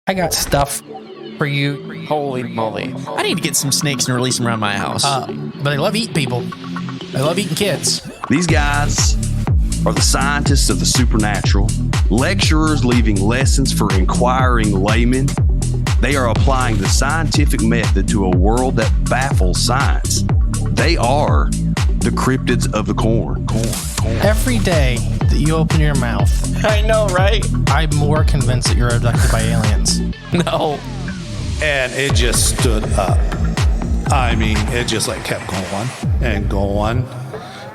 I got stuff for you. Holy moly. I need to get some snakes and release them around my house. But they love eating people. They love eating kids. These guys are the scientists of the supernatural, lecturers leaving lessons for inquiring laymen. They are applying the scientific method to a world that baffles science. They are the cryptids of the corn. Every day that you open your mouth, I know, right? I'm more convinced that you're abducted by aliens. No. And it just stood up. I mean, it just like kept going and going.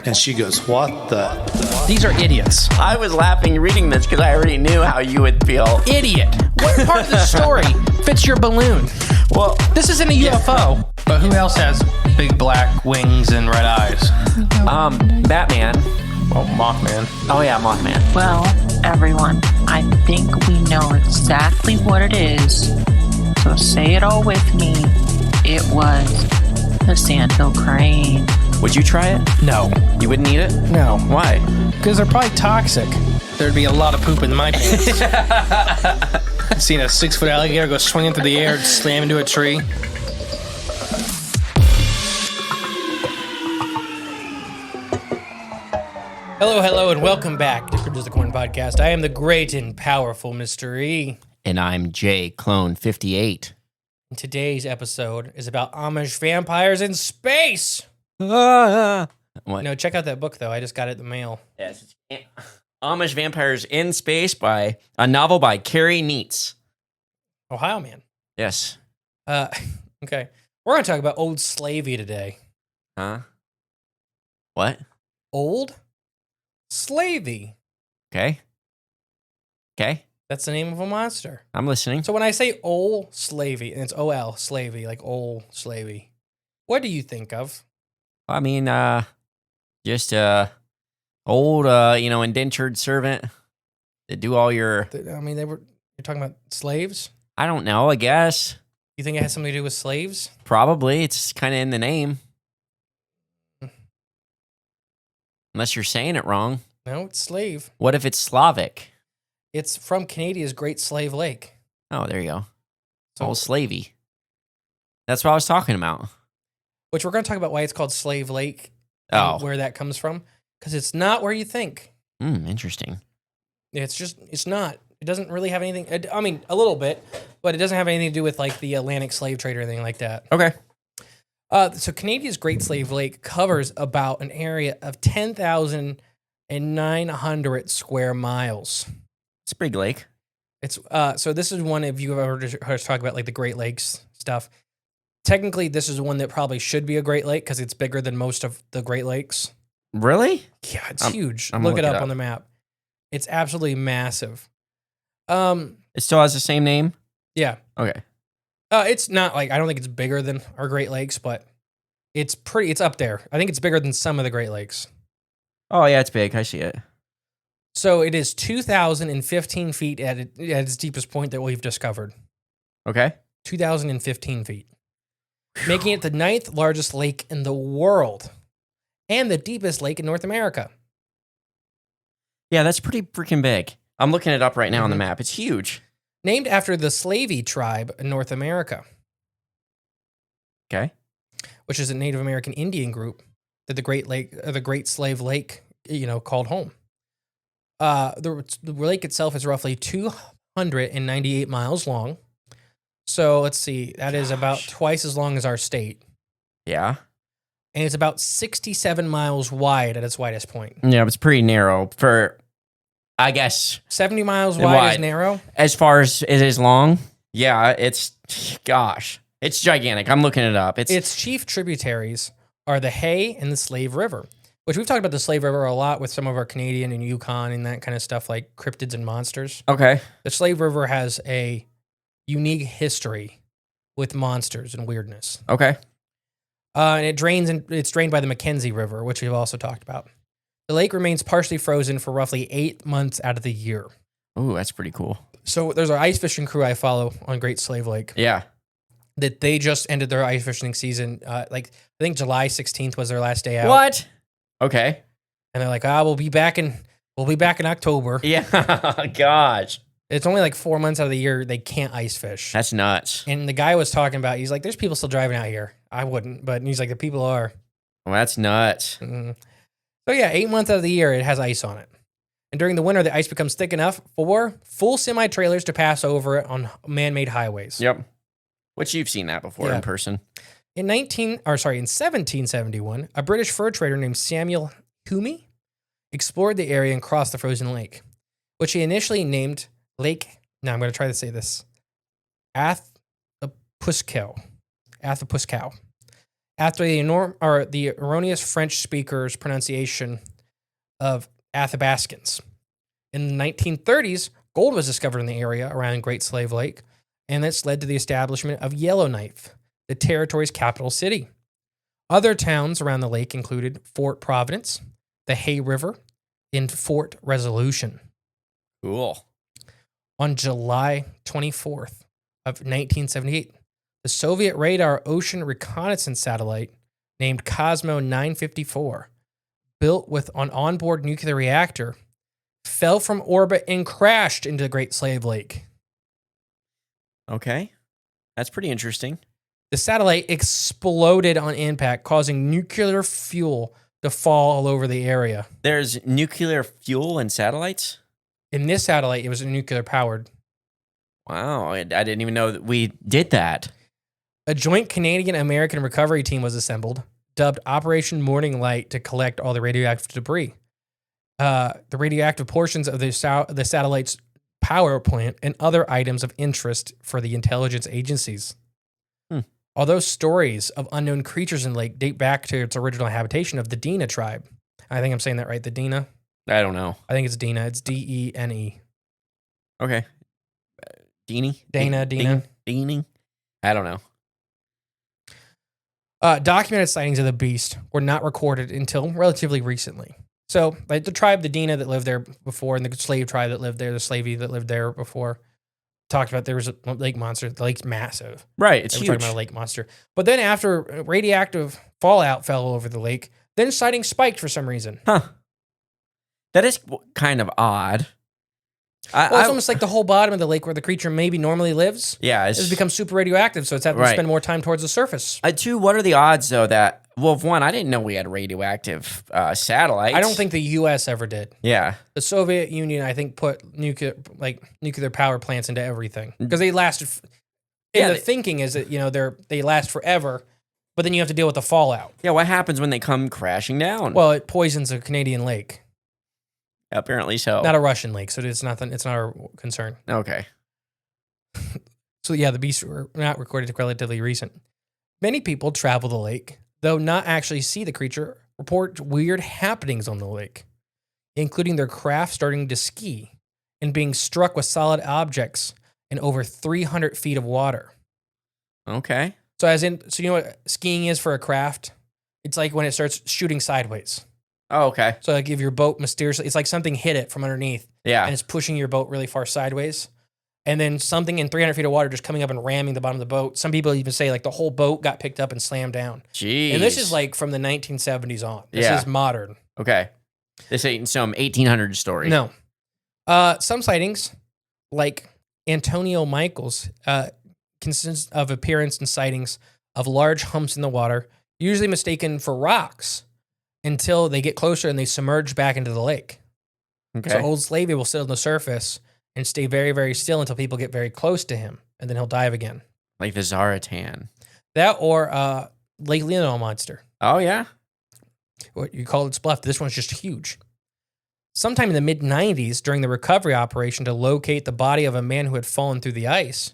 And she goes, what the? These are idiots. I was laughing reading this because I already knew how you would feel. Idiot. What part of the story fits your balloon? Well, This isn't a UFO. But who else has big black wings and red eyes? Batman. Well, Mothman. Oh yeah, Mothman. Well, everyone, I think we know exactly what it is. So say it all with me. It was the sandhill crane. Would you try it? No. You wouldn't eat it? No. Why? Because they're probably toxic. There'd be a lot of poop in my pants. I've seen a 6-foot alligator go swinging through the air and slam into a tree. Hello, and welcome back to Cryptids of the Corn Podcast. I am the great and powerful Mr. E. And I'm J Clone 58. And today's episode is about Amish vampires in space. What? No, check out that book, though. I just got it in the mail. Yes. Amish Vampires in Space by a novel by Carrie Neitz. Ohio man. Yes. Okay. We're going to talk about Ol Slavey today. Huh? What? Old Slavey. Okay. That's the name of a monster. I'm listening. So when I say Ol Slavey, and it's O-L, Slavey, like Ol Slavey, what do you think of? I mean, just old, indentured servant that do all your. I mean, you're talking about slaves? I don't know. I guess You think it has something to do with slaves? probably it's kind of in the name, unless you're saying it wrong. No, it's slave. What if it's Slavic? It's from Canada's Great Slave Lake. Oh, there you go. So- Old Slavey. That's what I was talking about. Which we're going to talk about why it's called Slave Lake and Oh, where that comes from. Because it's not where you think. interesting. It's not. It doesn't really have anything. I mean, a little bit, but it doesn't have anything to do with like the Atlantic slave trade or anything like that. Okay. So Canada's Great Slave Lake covers about an area of 10,900 square miles. It's a big lake. It's so this is one if you've ever heard us talk about like the Great Lakes stuff. Technically, this is one that probably should be a Great Lake because it's bigger than most of the Great Lakes. Really? Yeah, it's I'm- huge. I'm Look gonna it look up on the map. It's absolutely massive. It still has the same name? Yeah. Okay. It's not like I don't think it's bigger than our Great Lakes, but it's up there. I think it's bigger than some of the Great Lakes. Oh, yeah, it's big. I see it. So it is 2,015 feet at its deepest point that we've discovered. Okay. 2,015 feet. Making it the 9th largest lake in the world and the deepest lake in North America. Yeah, that's pretty freaking big. I'm looking it up right now on the Mhm. map. It's huge. Named after the Slavey tribe in North America, Okay. which is a Native American Indian group that the Great Slave Lake, called home. The lake itself is roughly 298 miles long. So let's see, that is about twice as long as our state. Yeah. And it's about 67 miles wide at its widest point. Yeah, it's pretty narrow for, I guess, 70 miles And wide wide. is narrow. as far as it is long. Yeah, it's gigantic. I'm looking it up. Its chief tributaries are the Hay and the Slave River, which we've talked about the Slave River a lot with some of our Canadian and Yukon and that kind of stuff like cryptids and monsters. okay. The Slave River has a unique history with monsters and weirdness. Okay. And it's drained by the Mackenzie River, which we've also talked about. The lake remains partially frozen for roughly 8 months out of the year. Ooh, that's pretty cool. So there's our ice fishing crew I follow on Great Slave Lake Yeah. that they just ended their ice fishing season. I think July 16th was their last day out. What? Okay. And they're like, we'll be back in October. Yeah. Gosh. It's only like 4 months out of the year they can't ice fish. That's nuts. And the guy was talking about, he's like, there's people still driving out here. I wouldn't, but he's like, the people are. Well, that's nuts. So yeah, 8 months out of the year, it has ice on it. And during the winter, the ice becomes thick enough for full semi-trailers to pass over it on man-made highways. Yep. Which you've seen that before in person. In 1771, a British fur trader named Samuel Hume explored the area and crossed the frozen lake, which he initially named Lake. Now I'm going to try to say this. Athapuscow. After the erroneous French speaker's pronunciation of Athabascans. In the 1930s, gold was discovered in the area around Great Slave Lake, and this led to the establishment of Yellowknife, the territory's capital city. Other towns around the lake included Fort Providence, the Hay River, and Fort Resolution. Cool. On July 24th of 1978, the Soviet radar ocean reconnaissance satellite named Cosmo 954, built with an onboard nuclear reactor, fell from orbit and crashed into the Great Slave Lake. Okay. That's pretty interesting. The satellite exploded on impact, causing nuclear fuel to fall all over the area. There's nuclear fuel in satellites? In this satellite, it was nuclear powered. Wow. I didn't even know that we did that. A joint Canadian-American recovery team was assembled, dubbed Operation Morning Light, to collect all the radioactive debris. The radioactive portions of the satellite's power plant and other items of interest for the intelligence agencies. Although stories of unknown creatures in the lake date back to its original habitation of the Dena tribe. I think I'm saying that right, the Dena? I don't know. I think it's Dena. It's Dene. Okay. Dene? Dana. Dene? I don't know. Documented sightings of the beast were not recorded until relatively recently. So, like the tribe, the Dena that lived there before, and the slave tribe that lived there, the Slavey that lived there before, talked about there was a lake monster. The lake's massive. Right, it's We're huge. talking about a lake monster. But then after radioactive fallout fell over the lake, then sightings spiked for some reason. Huh. That is kind of odd. It's almost like the whole bottom of the lake where the creature maybe normally lives Yeah, has become super radioactive, so it's having to spend more time towards the surface. Two, what are the odds, though, that... Well, one, I didn't know we had radioactive satellites. I don't think the U.S. ever did. Yeah. The Soviet Union, I think, put nuclear power plants into everything because they lasted. The thinking is that they last forever, but then you have to deal with the fallout. Yeah, what happens when they come crashing down? Well, it poisons a Canadian lake. Apparently so. Not a Russian lake, so it's nothing. It's not our concern. Okay. So yeah, the beasts were not recorded relatively recent. Many people travel the lake, though not actually see the creature, report weird happenings on the lake, including their craft starting to ski and being struck with solid objects in over 300 feet of water. Okay. So you know what skiing is for a craft? It's like when it starts shooting sideways. Oh, okay. So like if your boat mysteriously, it's like something hit it from underneath. Yeah. And it's pushing your boat really far sideways. And then something in 300 feet of water just coming up and ramming the bottom of the boat. Some people even say like the whole boat got picked up and slammed down. Jeez. And this is like from the 1970s on. This is modern. Okay. This ain't some 1800 story. No. Some sightings, like Antonio Michaels, consist of appearance and sightings of large humps in the water, usually mistaken for rocks, until they get closer and they submerge back into the lake. Okay. So Ol Slavey will sit on the surface and stay very, very still until people get very close to him, and then he'll dive again. Like the Zaratan. That or Lake Leelanau monster. Oh, yeah? What you call it bluff. This one's just huge. Sometime in the mid-90s, during the recovery operation to locate the body of a man who had fallen through the ice,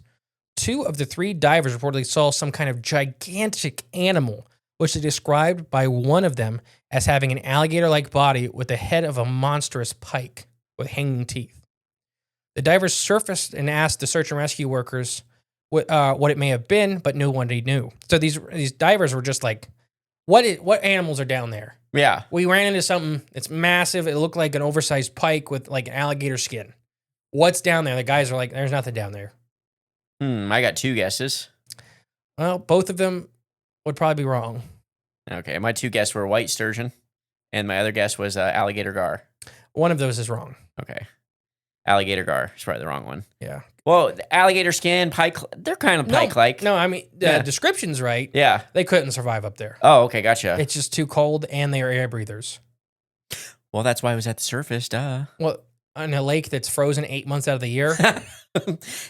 2 of the 3 divers reportedly saw some kind of gigantic animal, which they described by one of them as having an alligator-like body with the head of a monstrous pike with hanging teeth. The divers surfaced and asked the search and rescue workers what it may have been, but no one knew. So these divers were just like, what animals are down there? Yeah. We ran into something. It's massive. It looked like an oversized pike with like an alligator skin. What's down there? The guys are like, there's nothing down there. I got 2 guesses. Well, both of them would probably be wrong. Okay. My 2 guesses were white sturgeon, and my other guess was alligator gar. One of those is wrong. Okay. Alligator gar. It's probably the wrong one. Yeah. Well, the alligator skin, pike. They're kind of pike-like. No, I mean, the Yeah. description's right. Yeah. They couldn't survive up there. Oh, okay. Gotcha. It's just too cold, and they are air breathers. Well, that's why it was at the surface. Duh. Well, on a lake that's frozen 8 months out of the year,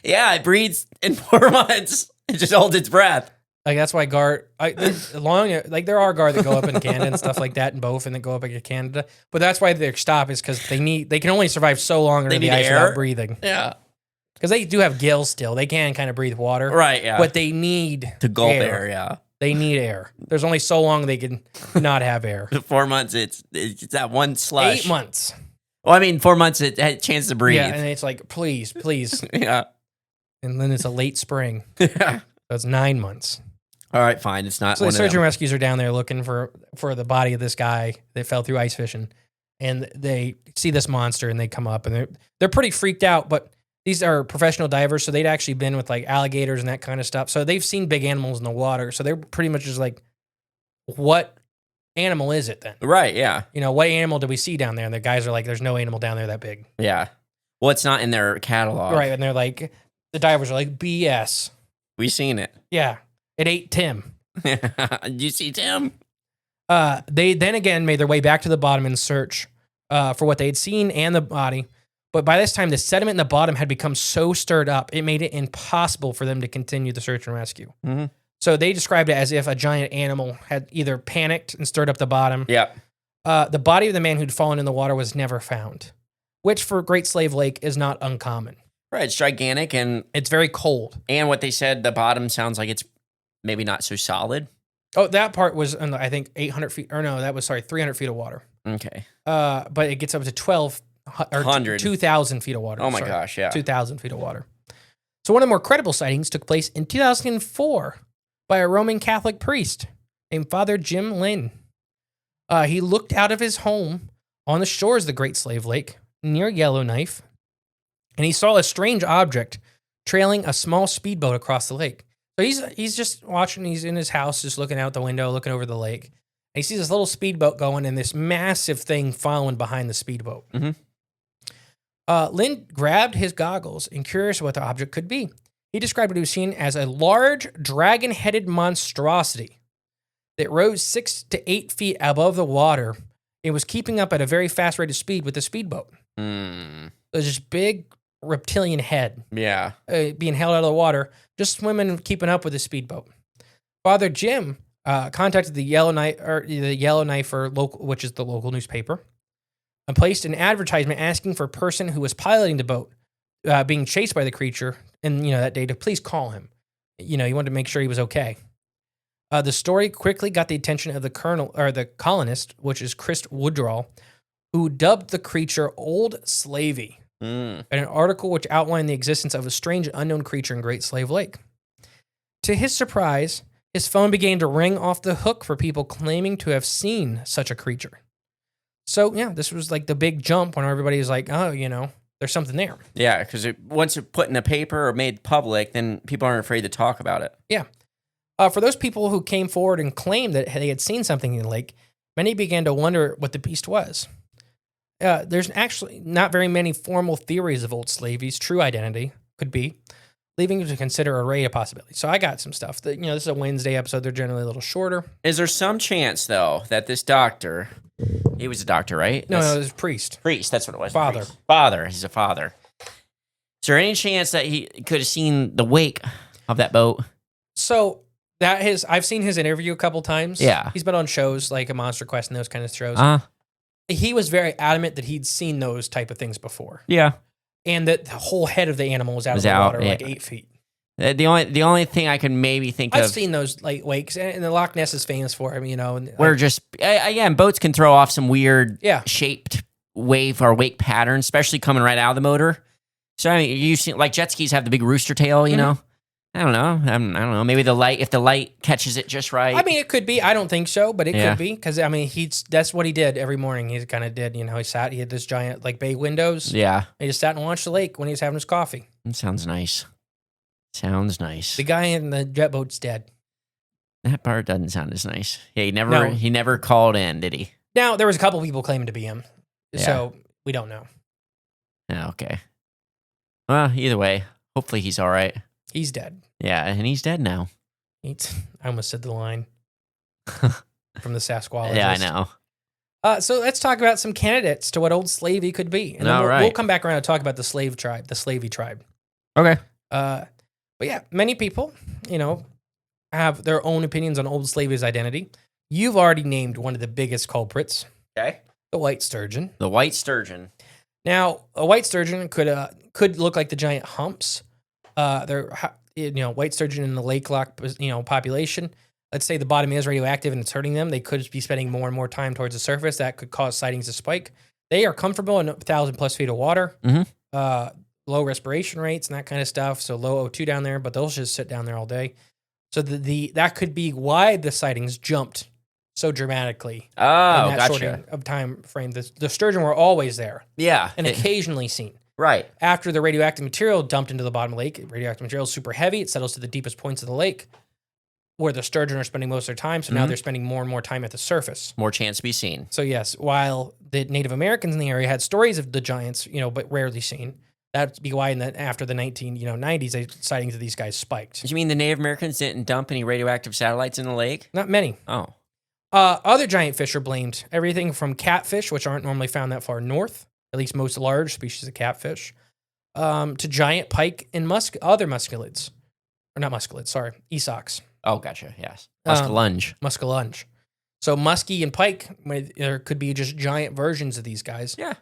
Yeah, it breathes in 4 months. It just holds its breath. like that's why gar, there are gar that go up in Canada and stuff like that, and both, and that go up in Canada. But that's why they stop is because they can only survive so long under They the need ice air? without breathing. Yeah. Because they do have gills still, they can kind of breathe water, Right. Yeah. but they need to gulp air. air. Yeah. They need air. There's only so long they can not have air. 4 months. It's that one slush. 8 months. Well, I mean, 4 months. It had a chance to breathe. Yeah, and it's like, please, please. Yeah. And then it's a late spring. Yeah. So it's 9 months. All right. Fine. It's not So the one of search and them. rescues are down there looking for the body of this guy that fell through ice fishing. And they see this monster and they come up and they're pretty freaked out, but these are professional divers, so they'd actually been with like alligators and that kind of stuff. So they've seen big animals in the water. So they're pretty much just like, what animal is it then? Right. Yeah. You know, what animal do we see down there? And the guys are like, there's no animal down there that big. Yeah. Well, it's not in their catalog. Right. And they're like, the divers are like, BS. We seen it. Yeah. It ate Tim. You see Tim? They then again made their way back to the bottom in search for what they had seen and the body. But by this time, the sediment in the bottom had become so stirred up, it made it impossible for them to continue the search and rescue. Mm-hmm. So they described it as if a giant animal had either panicked and stirred up the bottom. Yep. The body of the man who'd fallen in the water was never found, which for Great Slave Lake is not uncommon. Right. It's gigantic, and It's very cold. what they said, the bottom sounds like it's maybe not so solid. Oh, that part was, I think, 800 feet, or no, that was, 300 feet of water. Okay. But it gets up to 2,000 feet of water. Oh my gosh. Yeah. 2,000 feet of water. So one of the more credible sightings took place in 2004 by a Roman Catholic priest named Father Jim Lynn. He looked out of his home on the shores of the Great Slave Lake near Yellowknife, and he saw a strange object trailing a small speedboat across the lake. So he's just watching. He's in his house, just looking out the window, looking over the lake. And he sees this little speedboat going and this massive thing following behind the speedboat. Mhm. Lynn grabbed his goggles and curious what the object could be. He described what he was seeing as a large dragon-headed monstrosity that rose 6 to 8 feet above the water. It was keeping up at a very fast rate of speed with the speedboat. It was this big reptilian head Yeah. being held out of the water, just swimming and keeping up with the speedboat. Father Jim contacted the Yellowknife local, which is the local newspaper, and placed an advertisement asking for a person who was piloting the boat being chased by the creature, and that day to please call him. He wanted to make sure he was okay. The story quickly got the attention of the colonist, which is Chris Woodrow, who dubbed the creature Ol Slavey, in an article which outlined the existence of a strange unknown creature in Great Slave Lake. To his surprise, his phone began to ring off the hook for people claiming to have seen such a creature. So, yeah, this was like the big jump when everybody was like, oh, there's something there. Yeah, because once it's put in a paper or made public, then people aren't afraid to talk about it. Yeah. For those people who came forward and claimed that they had seen something in the lake, many began to wonder what the beast was. There's actually not very many formal theories of Ol Slavey's true identity could be, leaving you to consider an array of possibilities. So I got some stuff. This is a Wednesday episode. They're generally a little shorter. Is there some chance, though, that this doctor, he was a doctor, right? No, it was a priest. Priest, that's what it was. Father. Priest. Father, he's a father. Is there any chance that he could have seen the wake of that boat? So I've seen his interview a couple times. Yeah. He's been on shows like a Monster Quest and those kind of shows. He was very adamant that he'd seen those type of things before. Yeah. And that the whole head of the animal was out of the water, like 8 feet. The only thing I can maybe think I've of... seen those like wakes, and the Loch Ness is famous for him, and Where just... Again, boats can throw off some weird Yeah. shaped wave or wake patterns, especially coming right out of the motor. So, I mean, you see, like jet skis have the big rooster tail, you know? I don't know. I don't know. Maybe if the light catches it just right. I mean, it could be. I don't think so, but it Yeah. could be because that's what he did every morning. He kind of did. He had this giant like bay windows. Yeah. He just sat and watched the lake when he was having his coffee. That sounds nice. Sounds nice. The guy in the jet boat's dead. That part doesn't sound as nice. Yeah, No. he never called in, did he? Now there was a couple people claiming to be him, Yeah. so we don't know. Yeah, okay. Well, either way, hopefully he's all right. He's dead. Yeah, and he's dead now. I almost said the line from the Sasquatch. Yeah, I know. So let's talk about some candidates to what Old Slavey could be. And then All right. we'll come back around and talk about the slave tribe, the Slavey tribe. Okay. But yeah, many people, have their own opinions on Old Slavey's identity. You've already named one of the biggest culprits, Okay. the white sturgeon. The white sturgeon. Now, a white sturgeon could look like the giant humps. They're white sturgeon in the lake lock population. Let's say the bottom is radioactive and it's hurting them. They could be spending more and more time towards the surface. That could cause sightings to spike. They are comfortable in 1,000+ feet of water. Mm-hmm. Low respiration rates and that kind of stuff. So low O2 down there, but they'll just sit down there all day. So that could be why the sightings jumped so dramatically. Oh, in that gotcha. short of time frame. The sturgeon were always there Yeah. and occasionally seen. Right. After the radioactive material dumped into the bottom of the lake, radioactive material is super heavy. It settles to the deepest points of the lake where the sturgeon are spending most of their time. So now they're spending more and more time at the surface. More chance to be seen. So yes, while the Native Americans in the area had stories of the giants, but rarely seen, that'd be why after the 1990s, sightings of these guys spiked. Do you mean the Native Americans didn't dump any radioactive satellites in the lake? Not many. Oh. Other giant fish are blamed. Everything from catfish, which aren't normally found that far north, at least most large species of catfish, to giant pike and other musculids. Or not musculids, sorry, esox. Oh, gotcha. Yes. Muskellunge. Muskellunge. So muskie and pike, there could be just giant versions of these guys. Yeah.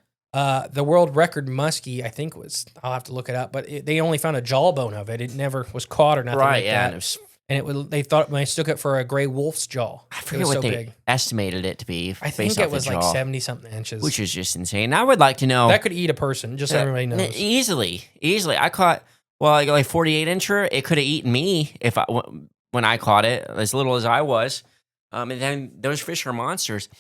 The world record muskie, I think I'll have to look it up, but they only found a jawbone of it. It never was caught or nothing Right, like yeah. that. They thought when they took it for a gray wolf's jaw. I It forget was what so they big. estimated it to be. I think based it off the was like jaw, 70-something inches. which is just insane. I would like to know. That could eat a person, just so everybody knows. Easily. I caught, like 48 incher. It could have eaten me when I caught it, as little as I was. And then those fish are monsters.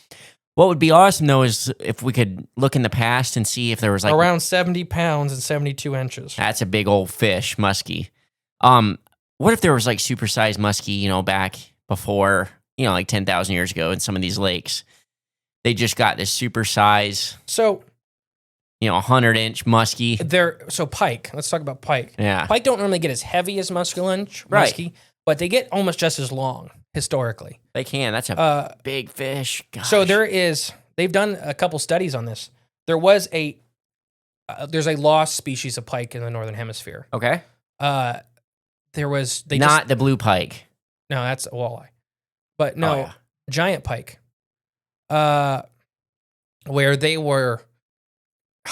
What would be awesome, though, is if we could look in the past and see if there was Around 70 pounds and 72 inches. That's a big old fish, muskie. What if there was supersized muskie, back before, 10,000 years ago in some of these lakes? They just got this supersize, So 100-inch muskie. so pike. Let's talk about pike. Yeah. Pike don't normally get as heavy as muskie, Right. but they get almost just as long historically. They can. That's a big fish. Gosh. So they've done a couple studies on this. There's a lost species of pike in the northern hemisphere. Okay. The blue pike. No, that's a walleye. But no, Oh, yeah. giant pike. Where they were,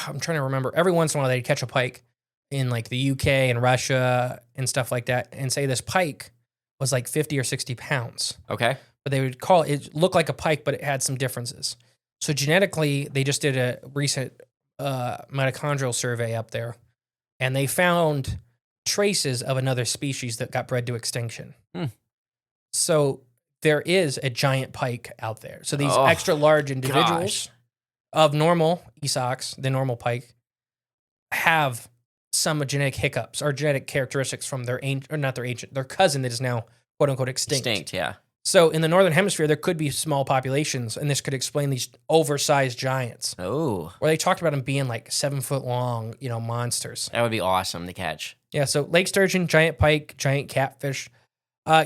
I'm trying to remember, every once in a while they'd catch a pike in the UK and Russia and stuff like that and say this pike was 50 or 60 pounds. Okay. But they would call it looked like a pike, but it had some differences. So genetically, they just did a recent mitochondrial survey up there, and they found traces of another species that got bred to extinction. So there is a giant pike out there. So these extra large individuals of normal esox, the normal pike, have some genetic hiccups or genetic characteristics from their cousin that is now quote unquote extinct. Yeah. So in the northern hemisphere, there could be small populations, and this could explain these oversized giants. Oh. Where they talked about them being 7 foot long, monsters. That would be awesome to catch. Yeah, so lake sturgeon, giant pike, giant catfish.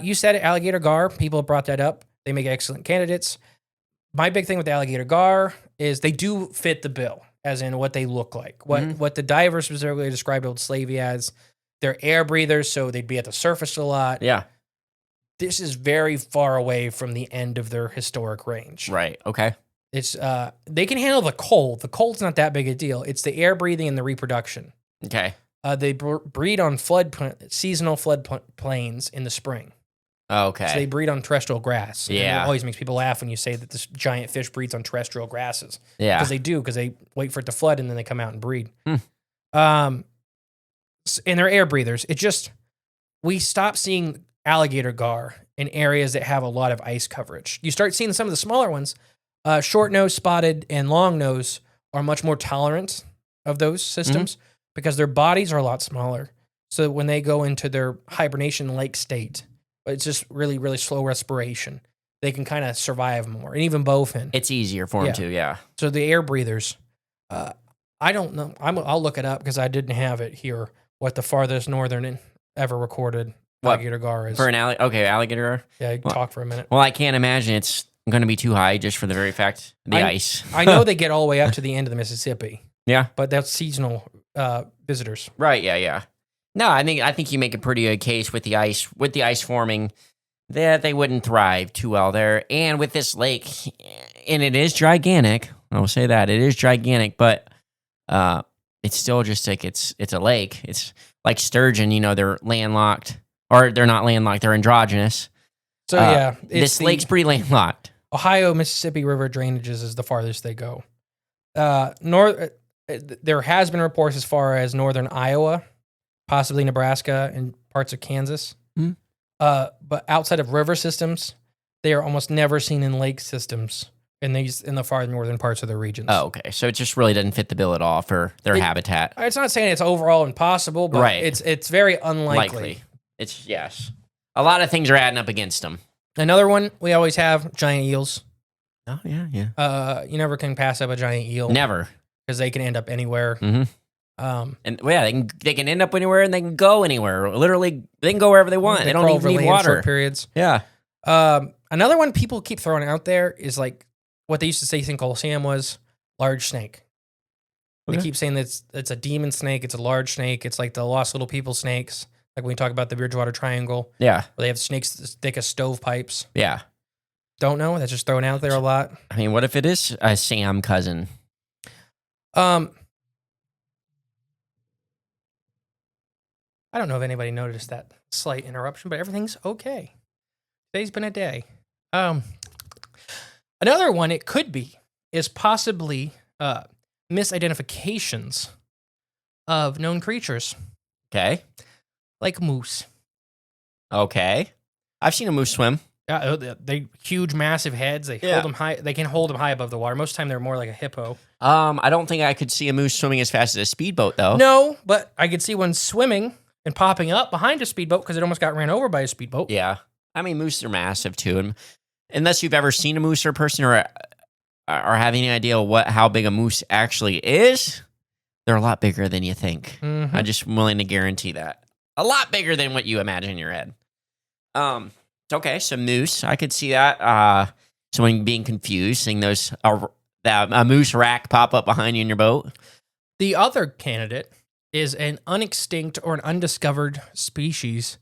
You said it, alligator gar. People have brought that up. They make excellent candidates. My big thing with the alligator gar is they do fit the bill, as in what they look like. What the divers specifically described Old Slavey as. They're air breathers, so they'd be at the surface a lot. Yeah. This is very far away from the end of their historic range. Right. Okay. It's they can handle the cold. The cold's not that big a deal. It's the air breathing and the reproduction. Okay. They breed on seasonal flood plains in the spring. Okay. So they breed on terrestrial grass. And Yeah. it always makes people laugh when you say that this giant fish breeds on terrestrial grasses. Yeah. Because they do, because they wait for it to flood and then they come out and breed. And they're air breathers. We stop seeing alligator gar in areas that have a lot of ice coverage. You start seeing some of the smaller ones. Short nose, spotted, and long nose are much more tolerant of those systems because their bodies are a lot smaller. So when they go into their hibernation lake state, it's just really, really slow respiration. They can kind of survive more, and even bowfin. It's easier for them to, yeah. So the air breathers, I don't know. I'll look it up because I didn't have it here. What the farthest northern ever recorded alligator gar is. For an alligator? Yeah, talk for a minute. Well, I can't imagine it's going to be too high just for the very fact of the ice. I know they get all the way up to the end of the Mississippi. Yeah. But that's seasonal visitors. Right, yeah. No, I think you make a pretty good case with the ice forming that they wouldn't thrive too well there. And with this lake, and it is gigantic, I will say that, it is gigantic, but it's still just like it's a lake. It's like sturgeon, they're landlocked, or they're not landlocked, they're androgynous. So yeah, this lake's pretty landlocked. Ohio Mississippi River drainages is the farthest they go. There has been reports as far as northern Iowa, possibly Nebraska, and parts of Kansas. Mm-hmm. But outside of river systems, they are almost never seen in lake systems in the far northern parts of the regions. Oh, okay. So it just really doesn't fit the bill at all for their habitat. It's not saying it's overall impossible, but right. it's very unlikely. Likely. It's yes. A lot of things are adding up against them. Another one we always have, giant eels. Oh, yeah. You never can pass up a giant eel. Never. Because they can end up anywhere. Mm-hmm. They can end up anywhere and they can go anywhere. Literally, they can go wherever they want. They don't even need water. Short periods. Yeah. Another one people keep throwing out there is like what they used to say St. Cole Sam was large snake. Okay. They keep saying that it's a demon snake. It's a large snake. It's like the Lost Little People snakes. Like when we talk about the Bridgewater Triangle. Yeah. Where they have snakes as thick as stovepipes. Yeah. Don't know. That's just thrown out there a lot. I mean, what if it is a Sam cousin? I don't know if anybody noticed that slight interruption, but everything's okay. Today's been a day. Another one it could be is possibly misidentifications of known creatures. Okay. Like moose. Okay. I've seen a moose swim. They huge, massive heads. They hold them high. They can hold them high above the water. Most of the time, they're more like a hippo. I don't think I could see a moose swimming as fast as a speedboat, though. No, but I could see one swimming and popping up behind a speedboat because it almost got ran over by a speedboat. Yeah. I mean, moose are massive, too. And unless you've ever seen a moose or a person or have any idea how big a moose actually is, they're a lot bigger than you think. Mm-hmm. I'm just willing to guarantee that. A lot bigger than what you imagine in your head. Okay, so moose, I could see that. Someone being confused, seeing a moose rack pop up behind you in your boat. The other candidate is an unextinct or an undiscovered species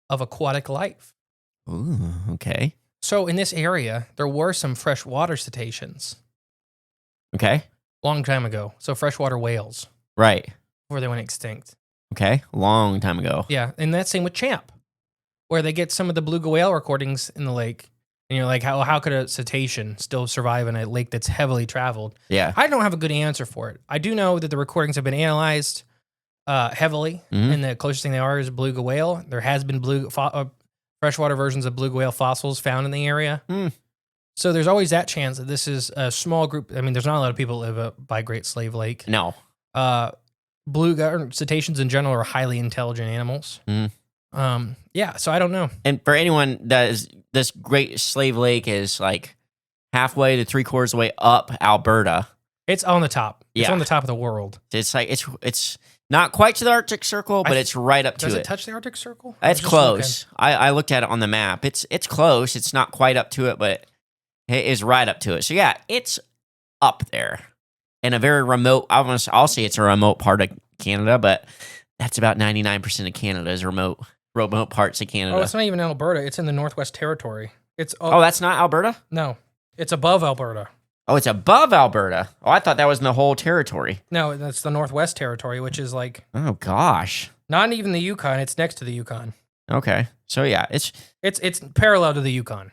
of aquatic life. Ooh, okay. So in this area, there were some freshwater cetaceans. Okay. Long time ago. So freshwater whales. Right. Before they went extinct. Okay, long time ago. Yeah, and that's same with Champ, where they get some of the beluga whale recordings in the lake. And you're like, how could a cetacean still survive in a lake that's heavily traveled? Yeah. I don't have a good answer for it. I do know that the recordings have been analyzed heavily, and the closest thing they are is a beluga whale. There has been freshwater versions of beluga whale fossils found in the area. So there's always that chance that this is a small group. I mean, there's not a lot of people that live by Great Slave Lake. No. Beluga or cetaceans in general are highly intelligent animals. Yeah, so I don't know. And for anyone that is, this Great Slave Lake is like halfway to 3/4 of the way up Alberta. It's on the top. It's Yeah. on the top of the world. It's like it's not quite to the Arctic Circle, but it's right up to Does it. it touch the Arctic Circle? It's close. I looked at it on the map. It's close. It's not quite up to it, but it is right up to it. So yeah, it's up there in a very remote. I'll say it's a remote part of Canada, but that's about 99% of Canada is remote parts of Canada. Oh, it's not even in Alberta. It's in the Northwest Territory. Oh, that's not Alberta? No, it's above Alberta. Oh, it's above Alberta. Oh, I thought that was in the whole territory. No, that's the Northwest Territory, which is like Oh gosh. not even the Yukon. It's next to the Yukon. Okay. So yeah, it's parallel to the Yukon.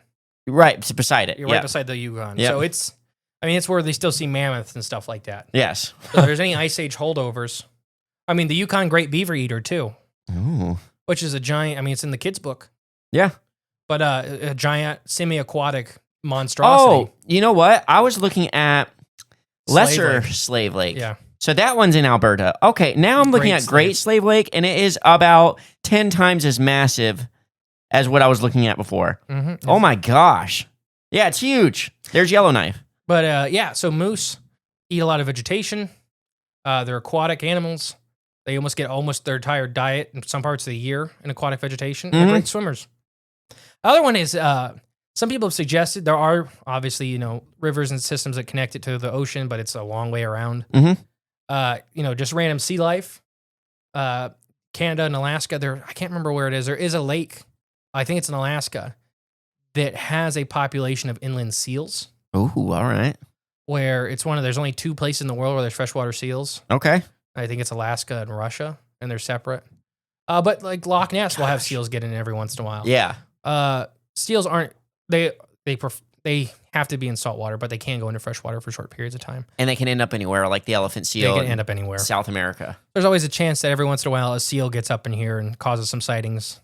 right. It's beside it. You're yeah. right beside the Yukon. Yep. So it's where they still see mammoths and stuff like that. Yes. So if there's any Ice Age holdovers. I mean, the Yukon Great Beaver Eater too, Ooh. which is a giant. I mean, it's in the kids' book, Yeah. but a giant semi-aquatic monstrosity. Oh, you know what? I was looking at Lesser Lake. Slave Lake. Yeah. So that one's in Alberta. Okay, now I'm looking Great at Great Slave Lake, and it is about 10 times as massive as what I was looking at before. Mm-hmm. Oh my gosh. Yeah, it's huge. There's Yellowknife. But yeah, so moose eat a lot of vegetation. They're aquatic animals. They almost get their entire diet in some parts of the year in aquatic vegetation. They're great swimmers. Other one is some people have suggested there are obviously rivers and systems that connect it to the ocean, but it's a long way around. Just random sea life. Canada and Alaska. I can't remember where it is. There is a lake. I think it's in Alaska that has a population of inland seals. Oh, all right. Where there's only 2 places in the world where there's freshwater seals. Okay. I think it's Alaska and Russia, and they're separate. But like Loch Ness will have seals get in every once in a while. Yeah. Seals aren't they have to be in salt water, but they can go into freshwater for short periods of time. And they can end up anywhere, like the elephant seal. They can end up anywhere. South America. There's always a chance that every once in a while a seal gets up in here and causes some sightings.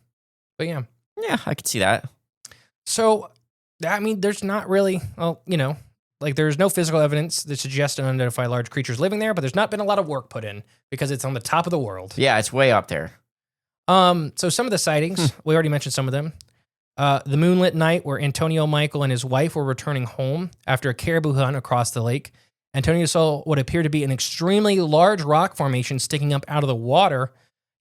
But yeah. Yeah, I could see that. So, I mean, there's not really, there's no physical evidence that suggests and identify large creatures living there, but there's not been a lot of work put in because it's on the top of the world. Yeah, it's way up there. So some of the sightings, we already mentioned some of them. The moonlit night where Antonio Michael and his wife were returning home after a caribou hunt across the lake. Antonio saw what appeared to be an extremely large rock formation sticking up out of the water.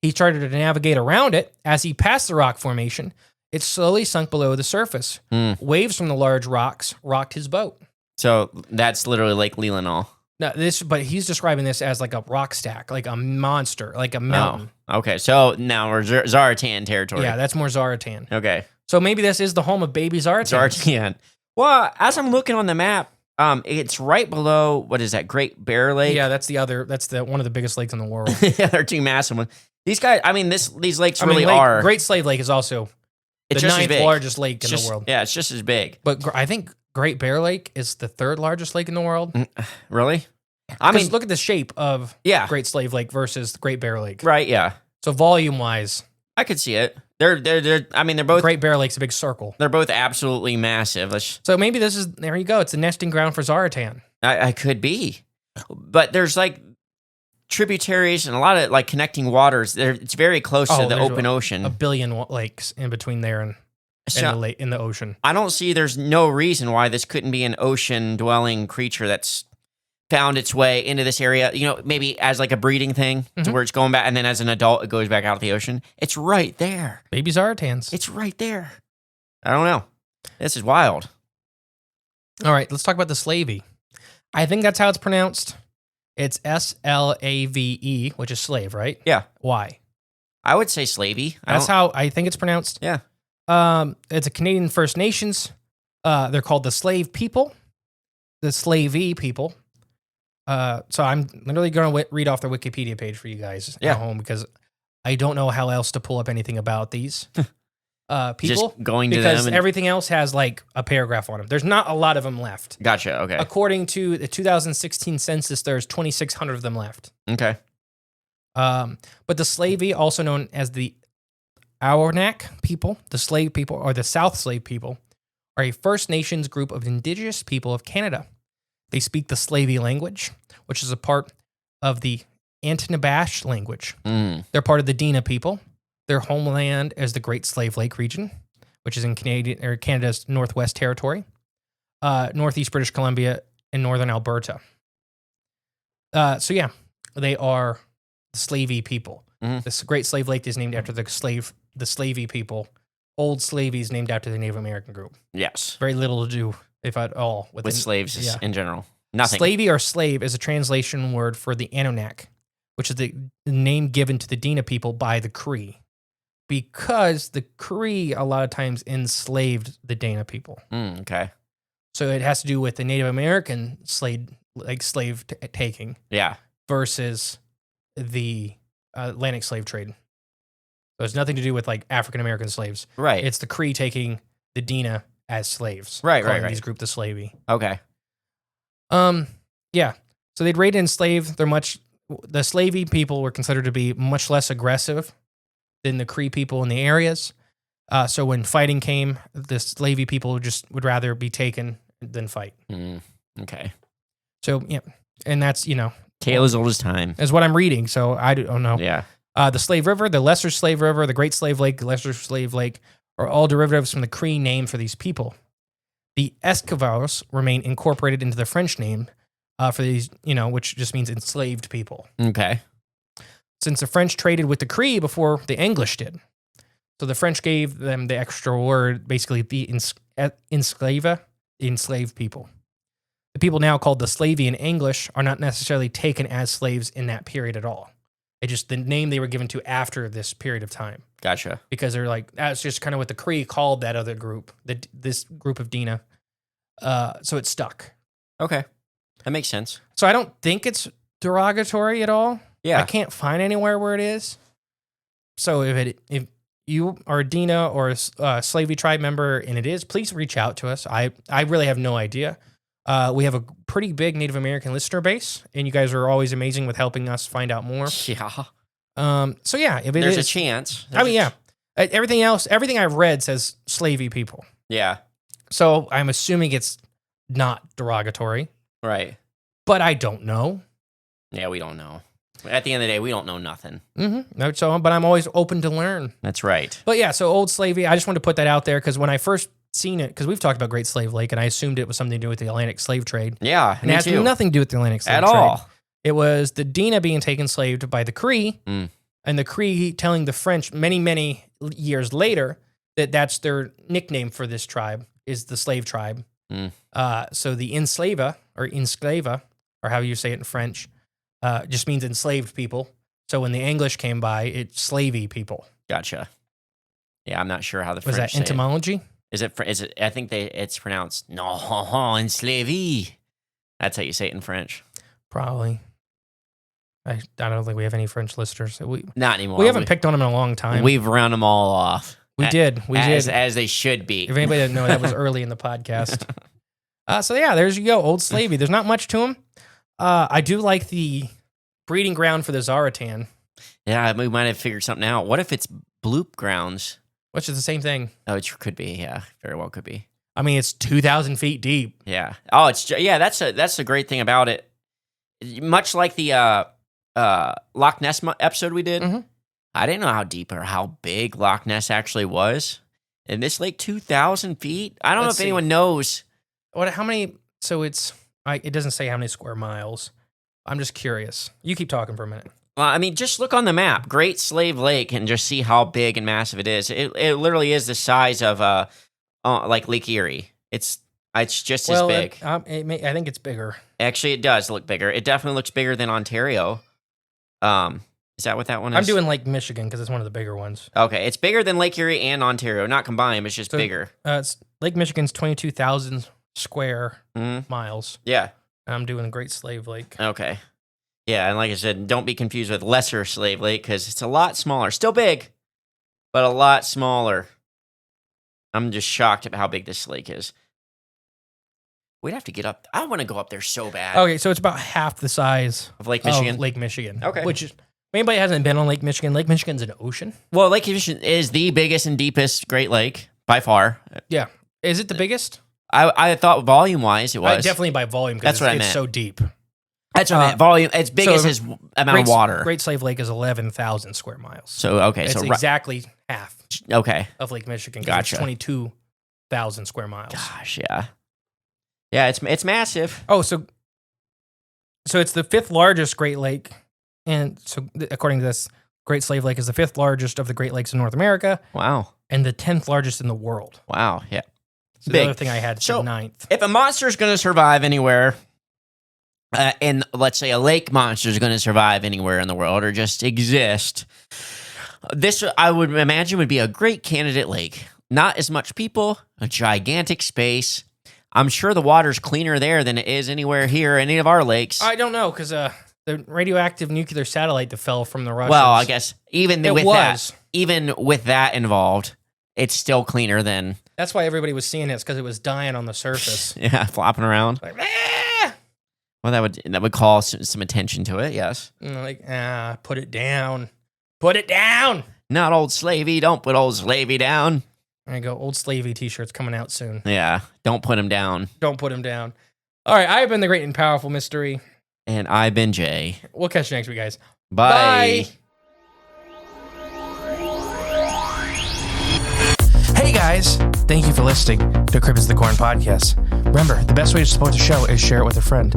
He started to navigate around it. As he passed the rock formation, it slowly sunk below the surface. Waves from the large rocks rocked his boat. So that's literally Lake Leelanau. No, but he's describing this as like a rock stack, like a monster, like a mountain. Oh, okay. So now we're Zaratan territory. Yeah, that's more Zaratan. Okay. So maybe this is the home of baby Zaratan. Zaratan. Well, as I'm looking on the map, it's right below, what is that, Great Bear Lake? Yeah, that's one of the biggest lakes in the world. Yeah, they're 2 massive ones. These guys, I mean, these lakes are. Great Slave Lake is also the 9th largest lake in the world. Yeah, it's just as big. But I think Great Bear Lake is the 3rd largest lake in the world. Really? I mean, look at the shape of Great Slave Lake versus Great Bear Lake. Right, yeah. So volume-wise, I could see it. They're both. Great Bear Lake's a big circle. They're both absolutely massive. So maybe there you go. It's a nesting ground for Zaratan. I could be. But there's like tributaries and a lot of like connecting waters. It's very close to the open ocean. A billion lakes in between there and in the ocean. I don't see there's no reason why this couldn't be an ocean-dwelling creature that's found its way into this area, maybe as like a breeding thing to where it's going back, and then as an adult, it goes back out of the ocean. It's right there. Baby Zaratans. It's right there. I don't know. This is wild. All right, let's talk about the Slavey. I think that's how it's pronounced. It's Slave, which is slave, right? Yeah. Why? I would say Slavey. That's how I think it's pronounced. Yeah. It's a Canadian First Nations. They're called the Slave people, the Slavey people. So I'm literally going to read off their Wikipedia page for you guys at home because I don't know how else to pull up anything about these people. Just going to because them. Everything else has like a paragraph on them. There's not a lot of them left. Gotcha. Okay. According to the 2016 census, there's 2,600 of them left. Okay. But the Slavey, also known as the Awarnak people, the Slave people, or the South Slave people, are a First Nations group of Indigenous people of Canada. They speak the Slavey language, which is a part of the Anishinaabeg language. They're part of the Dina people. Their homeland is the Great Slave Lake region, which is in Canada's Northwest Territory, Northeast British Columbia, and Northern Alberta. They are the Slavey people. This Great Slave Lake is named after the Slavey people. Old Slavey is named after the Native American group. Yes. Very little to do, if at all, with slaves in general. Nothing. Slavey or slave is a translation word for the Anunnaki, which is the name given to the Dina people by the Cree, because the Cree a lot of times enslaved the Dana people. Okay. So it has to do with the Native American slave taking. Yeah. Versus the Atlantic slave trade. So it's nothing to do with like African American slaves. Right. It's the Cree taking the Dina as slaves. Right. These group the Slavey. Okay. Yeah. So they'd raid and enslave. The Slavey people were considered to be much less aggressive than the Cree people in the areas. So when fighting came, the Slavey people would rather be taken than fight. Okay. So yeah, and that's tale as old as time is what I'm reading. So I don't know. Yeah. The Slave River, the Lesser Slave River, the Great Slave Lake, the Lesser Slave Lake are all derivatives from the Cree name for these people. The Esquivos remain incorporated into the French name, for these, which just means enslaved people. Okay. Since the French traded with the Cree before the English did. So the French gave them the extra word, basically the enslaved people. The people now called the Slavey in English are not necessarily taken as slaves in that period at all. It's just the name they were given to after this period of time. Gotcha. Because they're like, that's just kind of what the Cree called that other group, this group of Dina. So it stuck. Okay. That makes sense. So I don't think it's derogatory at all. Yeah. I can't find anywhere where it is. So if you are a Dina or a Slavey tribe member and it is, please reach out to us. I really have no idea. We have a pretty big Native American listener base, and you guys are always amazing with helping us find out more. Yeah. So yeah, if There's a chance. Everything else, everything I've read says Slavey people. Yeah. So I'm assuming it's not derogatory, Right. but I don't know. Yeah, we don't know. At the end of the day, we don't know nothing. Mm-hmm. So, but I'm always open to learn. That's right. But yeah, so Old Slavey, I just wanted to put that out there because when I first seen it, because we've talked about Great Slave Lake, and I assumed it was something to do with the Atlantic slave trade. Yeah, And it has nothing to do with the Atlantic slave at trade. all. It was the Dina being taken enslaved by the Cree, and the Cree telling the French many, many years later that that's their nickname for this tribe, is the slave tribe. So the enslava, or how you say it in French, just means enslaved people. So when the English came by, it's slavey people. Gotcha. Yeah, I'm not sure how the Was French that entomology? Is it? I think it's pronounced enslavey. That's how you say it in French. Probably. I don't think we have any French listeners. Not anymore. We haven't picked on them in a long time. We've run them all off. We did. As they should be. If anybody didn't know, that was early in the podcast. So yeah, there's you go, Old Slavey. There's not much to them. I do like the breeding ground for the Zaratan. Yeah, we might have figured something out. What if it's bloop grounds? Which is the same thing. Oh, it could be. Yeah, very well could be. I mean, it's 2,000 feet deep. Yeah. Oh, that's the great thing about it. Much like the Loch Ness episode we did. Mm-hmm. I didn't know how deep or how big Loch Ness actually was. And this lake, 2,000 feet. I don't know if anyone knows. How many? So it doesn't say how many square miles. I'm just curious. You keep talking for a minute. Well, I mean, just look on the map, Great Slave Lake, and just see how big and massive it is. It literally is the size of like Lake Erie. It's just as big. I think it's bigger. Actually, it does look bigger. It definitely looks bigger than Ontario. Is that what that one is? I'm doing Lake Michigan because it's one of the bigger ones. Okay, it's bigger than Lake Erie and Ontario, not combined. It's just bigger. Lake Michigan's 22,000 square miles. Yeah. I'm doing Great Slave Lake. Okay. Yeah, and like I said, don't be confused with Lesser Slave Lake because it's a lot smaller. Still big, but a lot smaller. I'm just shocked at how big this lake is. We'd have to get up. I want to go up there so bad. Okay, so it's about half the size of Lake Michigan. Okay. Which is, if anybody hasn't been on Lake Michigan's an ocean. Well, Lake Michigan is the biggest and deepest Great Lake by far. Yeah. Is it the biggest? I thought volume-wise it was. Definitely by volume because it's so deep. That's what I meant. Volume. It's big as his amount of water. Great Slave Lake is 11,000 square miles. So, okay. It's exactly half of Lake Michigan. Gotcha. It's 22,000 square miles. Gosh, yeah. Yeah, it's massive. Oh, so it's the fifth largest Great Lake. And so according to this, Great Slave Lake is the fifth largest of the Great Lakes in North America. Wow. And the 10th largest in the world. Wow, yeah. So the other thing I had is the 9th. If a monster is going to survive anywhere, and let's say a lake monster is going to survive anywhere in the world or just exist, this I would imagine would be a great candidate lake. Not as much people, a gigantic space. I'm sure the water's cleaner there than it is anywhere here, any of our lakes. I don't know, because the radioactive nuclear satellite that fell from the Russians. Well, I guess even with that involved, it's still cleaner than. That's why everybody was seeing it, because it was dying on the surface. Yeah, flopping around. Like, ah! Well, that would call some attention to it, yes. Put it down. Put it down! Not Old Slavey. Don't put Old Slavey down. There you go. Old Slavey t-shirts coming out soon. Yeah, don't put him down. Don't put him down. All right, I've been the Great and Powerful Mystery. And I've been Jay. We'll catch you next week, guys. Bye. Hey guys, thank you for listening to Cryptids the Corn podcast. Remember, the best way to support the show is share it with a friend.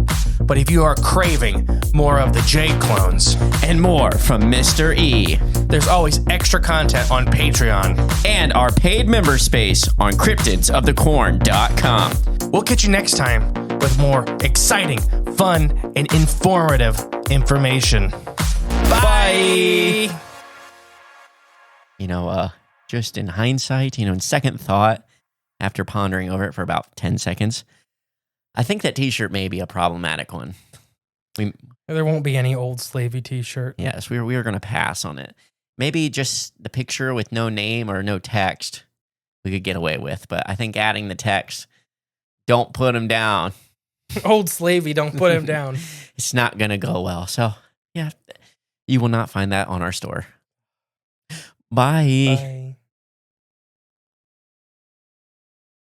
But if you are craving more of the J clones and more from Mr. E, there's always extra content on Patreon and our paid member space on cryptidsofthecorn.com. We'll catch you next time with more exciting, fun, and informative information. Bye. Just in hindsight, in second thought, after pondering over it for about 10 seconds, I think that t-shirt may be a problematic one. There won't be any Old Slavey t-shirt. Yes, we were going to pass on it. Maybe just the picture with no name or no text we could get away with. But I think adding the text, don't put him down. Old Slavey, don't put him down. It's not going to go well. So, yeah, you will not find that on our store. Bye. Bye.